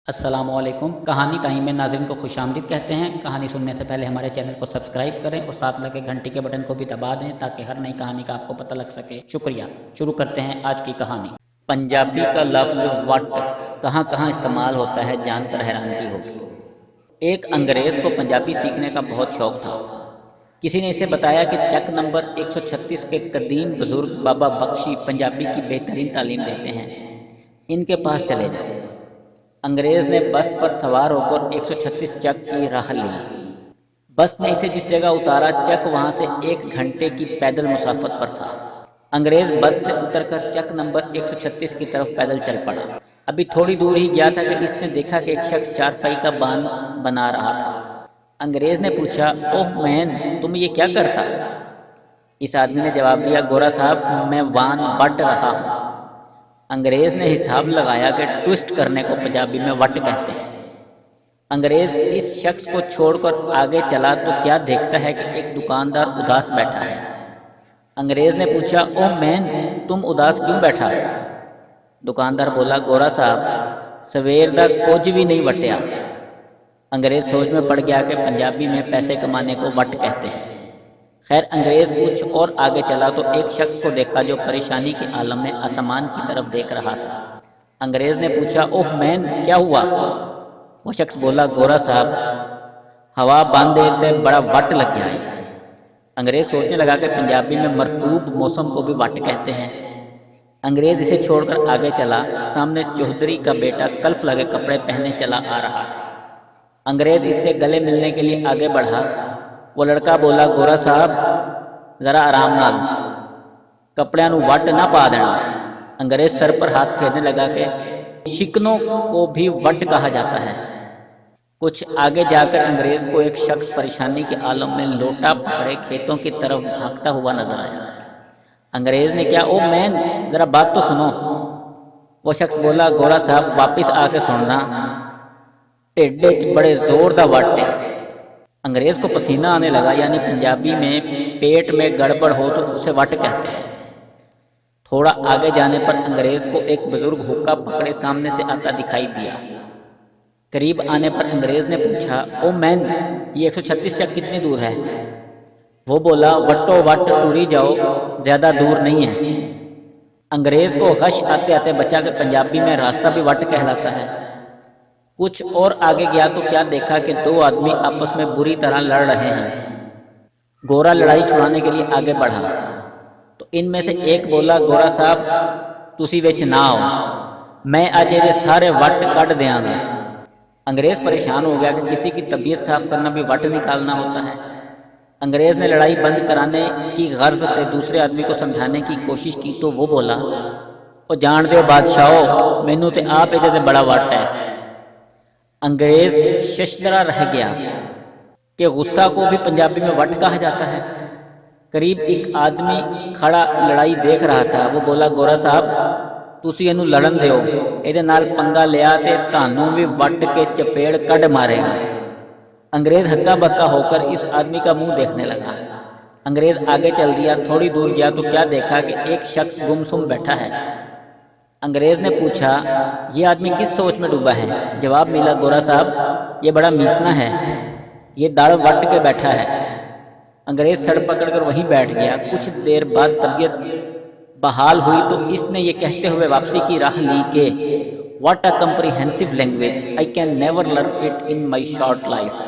السلام علیکم۔ کہانی ٹائم میں ناظرین کو خوش آمدید کہتے ہیں۔ کہانی سننے سے پہلے ہمارے چینل کو سبسکرائب کریں اور ساتھ لگے گھنٹی کے بٹن کو بھی دبا دیں تاکہ ہر نئی کہانی کا آپ کو پتہ لگ سکے۔ شکریہ۔ شروع کرتے ہیں آج کی کہانی۔ پنجابی کا لفظ وٹ کہاں کہاں استعمال ہوتا ہے جان کر حیرانگی ہوگی۔ ایک انگریز کو پنجابی سیکھنے کا بہت شوق تھا۔ کسی نے اسے بتایا کہ چک نمبر 136 کے قدیم بزرگ بابا بخشی پنجابی کی بہترین تعلیم دیتے ہیں، ان کے پاس چلے جاؤ۔ انگریز نے بس پر سوار ہو کر 136 چک کی راہ لی۔ بس نے اسے جس جگہ اتارا، چک وہاں سے 1 گھنٹے کی پیدل مسافت پر تھا۔ انگریز بس سے اتر کر چک نمبر 136 کی طرف پیدل چل پڑا۔ ابھی تھوڑی دور ہی گیا تھا کہ اس نے دیکھا کہ ایک شخص چارپائی کا بان بنا رہا تھا۔ انگریز نے پوچھا، اوہ مین، تم یہ کیا کرتا؟ اس آدمی نے جواب دیا، گورا صاحب، میں وان وٹ رہا ہوں۔ انگریز نے حساب لگایا کہ ٹوسٹ کرنے کو پنجابی میں وٹ کہتے ہیں۔ انگریز اس شخص کو چھوڑ کر آگے چلا تو کیا دیکھتا ہے کہ ایک دکاندار اداس بیٹھا ہے۔ انگریز نے پوچھا، اوہ مین، تم اداس کیوں بیٹھا؟ دکاندار بولا، گورا صاحب، سویر دا کچھ بھی نہیں وٹیا۔ انگریز سوچ میں پڑ گیا کہ پنجابی میں پیسے کمانے کو وٹ کہتے ہیں۔ خیر، انگریز کچھ اور آگے چلا تو ایک شخص کو دیکھا جو پریشانی کے عالم میں آسمان کی طرف دیکھ رہا تھا۔ انگریز نے پوچھا، اوہ مین، کیا ہوا؟ وہ شخص بولا، گورا صاحب، ہوا باندھے تے بڑا وٹ لگ گیا ہے۔ انگریز سوچنے لگا کہ پنجابی میں مرطوب موسم کو بھی وٹ کہتے ہیں۔ انگریز اسے چھوڑ کر آگے چلا۔ سامنے چودھری کا بیٹا کلف لگے کپڑے پہنے چلا آ رہا تھا۔ انگریز اس سے گلے ملنے کے لیے آگے بڑھا۔ وہ لڑکا بولا، گورا صاحب، ذرا آرام نال، کپڑیاں نو وٹ نہ پا دینا۔ انگریز سر پر ہاتھ پھیرنے لگا کہ شکنوں کو بھی وٹ کہا جاتا ہے۔ کچھ آگے جا کر انگریز کو ایک شخص پریشانی کے عالم میں لوٹا پکڑے کھیتوں کی طرف بھاگتا ہوا نظر آیا۔ انگریز نے کیا، او مین، ذرا بات تو سنو۔ وہ شخص بولا، گورا صاحب، واپس آ کے سننا، ٹھڈے چ بڑے زور دا وٹ ہے۔ انگریز کو پسینہ آنے لگا، یعنی پنجابی میں پیٹ میں گڑبڑ ہو تو اسے وٹ کہتے ہیں۔ تھوڑا آگے جانے پر انگریز کو ایک بزرگ حقہ پکڑے سامنے سے آتا دکھائی دیا۔ قریب آنے پر انگریز نے پوچھا، او مین، یہ 136 چک کتنی دور ہے؟ وہ بولا، وٹو وٹ ٹوری جاؤ، زیادہ دور نہیں ہے۔ انگریز کو غش آتے آتے بچا کہ پنجابی میں راستہ بھی وٹ کہلاتا ہے۔ کچھ اور آگے گیا تو کیا دیکھا کہ 2 آدمی آپس میں بری طرح لڑ رہے ہیں۔ گورا لڑائی چھڑانے کے لیے آگے بڑھا تو ان میں سے ایک بولا، گورا صاحب، تسی وچ نہ آؤ، میں اج یہ سارے وٹ کڈ دیاں گا۔ انگریز پریشان ہو گیا کہ کسی کی طبیعت صاف کرنا بھی وٹ نکالنا ہوتا ہے۔ انگریز نے لڑائی بند کرانے کی غرض سے دوسرے آدمی کو سمجھانے کی کوشش کی تو وہ بولا، او جان دیو بادشاہو، مینوں تے آپ ادھر تے بڑا وٹ ہے۔ انگریز ششدرا رہ گیا کہ غصہ کو بھی پنجابی میں وٹ کہا جاتا ہے۔ قریب ایک آدمی کھڑا لڑائی دیکھ رہا تھا۔ وہ بولا، گورا صاحب، تسی اینوں لڑن دیو، ایدے نال پنگا لیا تے تانوں بھی وٹ کے چپیڑ کڈ مارے گا۔ انگریز ہکا بکا ہو کر اس آدمی کا منہ دیکھنے لگا۔ انگریز آگے چل دیا۔ تھوڑی دور گیا تو کیا دیکھا کہ ایک شخص گمسم بیٹھا ہے۔ انگریز نے پوچھا، یہ آدمی کس سوچ میں ڈوبا ہے؟ جواب ملا، گورا صاحب، یہ بڑا میسنا ہے، یہ دڑ وٹ کے بیٹھا ہے۔ انگریز سڑ پکڑ کر وہیں بیٹھ گیا۔ کچھ دیر بعد طبیعت بحال ہوئی تو اس نے یہ کہتے ہوئے واپسی کی راہ لی کہ what a comprehensive language, I can never learn it in my short life.